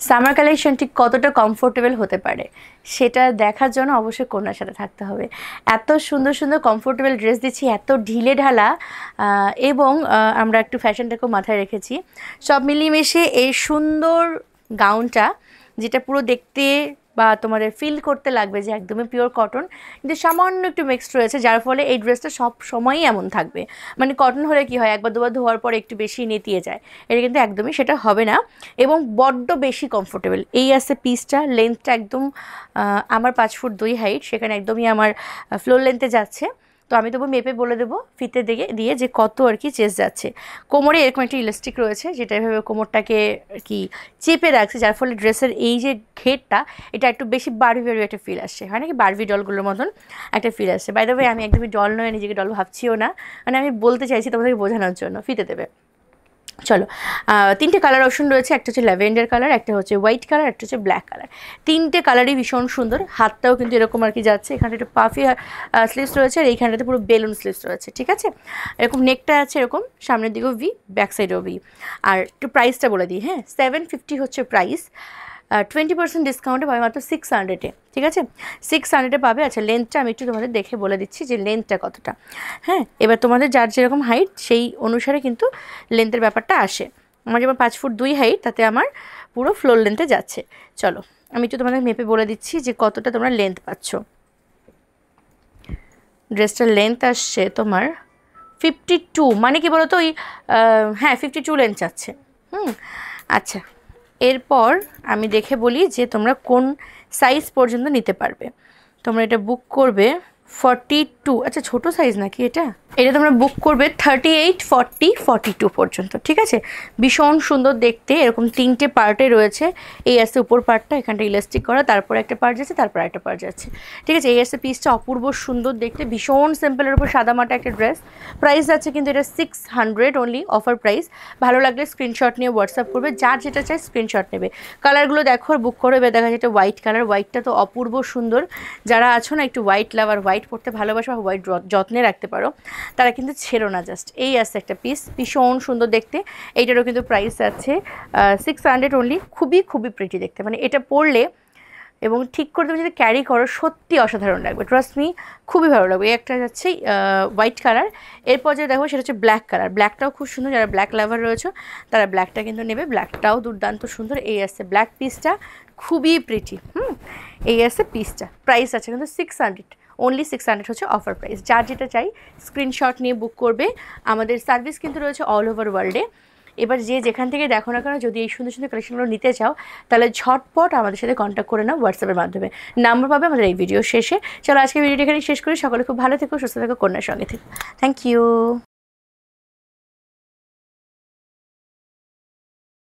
Summer collection ঠিক কতটা comfortable হতে পারে সেটা দেখার জন্য অবশ্যই কন্যার সাথে থাকতে হবে। এত সুন্দর সুন্দর কমফোর্টেবল ড্রেস দিচ্ছি, এত ঢিলে ঢালা, এবং আমরা একটু ফ্যাশনটাকেও মাথায় রেখেছি। সব মিলিয়ে মিশিয়ে এই সুন্দর গাউনটা, যেটা পুরো দেখতে বা তোমাদের ফিল করতে লাগবে যে একদমই পিওর কটন, কিন্তু সামান্য একটু মিক্সড রয়েছে, যার ফলে এই ড্রেসটা সব সময়ই এমন থাকবে। মানে কটন হলে কি হয়, একবার দুবার ধোয়ার পর একটু বেশি নেতিয়ে যায়, এটা কিন্তু একদমই সেটা হবে না, এবং বড্ড বেশি কমফোর্টেবল। এই আছে পিসটা, লেন্থটা একদম আমার 5 ফুট 2 হাইট, সেখানে একদমই আমার ফ্লোর লেন্থে যাচ্ছে। তো আমি তবু মেপে বলে দেবো ফিতে দিয়ে যে কত আর কি চেস্ট যাচ্ছে। কোমরে এরকম একটা ইলাস্টিক রয়েছে, যেটা এভাবে কোমরটাকে আর কি চেপে রাখছে, যার ফলে ড্রেসের এই যে ঘেরটা, এটা একটু বেশি বারবি একটা ফিল আসছে, হয় নাকি বারবি ডলগুলোর মতন একটা ফিল আসছে। বাই দ্য ওয়ে, আমি একদমই ডল নয়, নিজেকে ডল ভাবছিও না, মানে আমি বলতে চাইছি তোমাদেরকে বোঝানোর জন্য। ফিতে দেবে, চলো। 3টে কালার অপশন রয়েছে, একটা হচ্ছে ল্যাভেন্ডার কালার, একটা হচ্ছে হোয়াইট কালার, একটা হচ্ছে ব্ল্যাক কালার। 3টে কালারই ভীষণ সুন্দর। হাতটাও কিন্তু এরকম আর কি যাচ্ছে, এখানে একটু পাফি স্লিভস রয়েছে, আর এইখানটাতে পুরো বেলুন স্লিভস রয়েছে, ঠিক আছে। এরকম নেকটা আছে এরকম, সামনের দিকেও ভি, ব্যাক সাইডেও ভি। আর একটু প্রাইসটা বলে দিই, হ্যাঁ, 750 হচ্ছে প্রাইস। 20% ডিসকাউন্টে পাবে মাত্র 600-এ, ঠিক আছে, 600-এ পাবে। আচ্ছা, লেন্থটা আমি একটু তোমাদের দেখে বলে দিচ্ছি যে লেন্থটা কতটা। হ্যাঁ, এবার তোমাদের যার যেরকম হাইট সেই অনুসারে কিন্তু লেন্থের ব্যাপারটা আসে। আমার যেমন 5 ফুট 2 হাইট, তাতে আমার পুরো ফ্লোর লেন্থে যাচ্ছে। চলো আমি একটু তোমাদের মেপে বলে দিচ্ছি যে কতটা তোমরা লেন্থ পাচ্ছ। ড্রেসটার লেন্থ আসছে তোমার 52, মানে কি বলো তো, ওই হ্যাঁ 52 লেন্থ আছে। আচ্ছা, এরপর আমি দেখে বলি যে তোমরা কোন সাইজ পর্যন্ত নিতে পারবে। তোমরা এটা বুক করবে 42, আচ্ছা ছোটো সাইজ নাকি এটা তোমরা বুক করবে 38, 40, 42 পর্যন্ত, ঠিক আছে। ভীষণ সুন্দর দেখতে, এরকম 3টে পার্টে রয়েছে। এই আসছে উপর পার্টটা, এখানটা ইলাস্টিক করা, তারপর একটা পার্ট যাচ্ছে, তারপর একটা পার্ট যাচ্ছে, ঠিক আছে। এই আসছে পিসটা, অপূর্ব সুন্দর দেখতে, ভীষণ সিম্পলের উপর সাদামাটা একটা ড্রেস। প্রাইস যাচ্ছে কিন্তু এটা 600 অনলি, অফার প্রাইস। ভালো লাগলে স্ক্রিনশট নিয়ে হোয়াটসঅ্যাপ করবে, যার যেটা চাই স্ক্রিনশট নেবে। কালারগুলো দেখো আর বুক করো। এবার দেখা যায় এটা হোয়াইট কালার, হোয়াইটটা তো অপূর্ব সুন্দর। যারা আছো না একটু হোয়াইট লাভার, হোয়াইট পরতে ভালোবাসো, হোয়াইট যত্নে রাখতে পারো, তারা কিন্তু ছেড়ো না। জাস্ট এই আছে একটা পিস, ভীষণ সুন্দর দেখতে। এইটারও কিন্তু প্রাইস আছে 600 অনলি। খুবই খুবই প্রিটি দেখতে, মানে এটা পরলে এবং ঠিক করে তুমি যদি ক্যারি করো সত্যি অসাধারণ লাগবে, ট্রাস্ট মি, খুবই ভালো লাগবে। এই একটা যাচ্ছে হোয়াইট কালার, এরপর যে দেখো সেটা হচ্ছে ব্ল্যাক কালার। ব্ল্যাকটাও খুব সুন্দর, যারা ব্ল্যাক লাভার রয়েছে তারা ব্ল্যাকটা কিন্তু নেবে, ব্ল্যাকটাও দুর্দান্ত সুন্দর। এই আসছে ব্ল্যাক পিসটা, খুবই প্রিটি। এই আসছে পিসটা, প্রাইস আছে কিন্তু 600 অনলি, 600 হচ্ছে অফার প্রাইস। যার যেটা চাই স্ক্রিনশট নিয়ে বুক করবে। আমাদের সার্ভিস কিন্তু রয়েছে অল ওভার ওয়ার্ল্ডে। এবার যে যেখান থেকে দেখো না কেন, যদি এই সুন্দর সুন্দর কালেকশনগুলো নিতে চাও, তাহলে ঝটপট আমাদের সাথে কন্ট্যাক্ট করে নাও হোয়াটসঅ্যাপের মাধ্যমে। নাম্বার পাবে আমাদের এই ভিডিও শেষে। চলো আজকে ভিডিওটা এখানে শেষ করি। সকলে খুব ভালো থেকো, সুস্থ থেকো, কন্যার সঙ্গে থেকো। Thank you.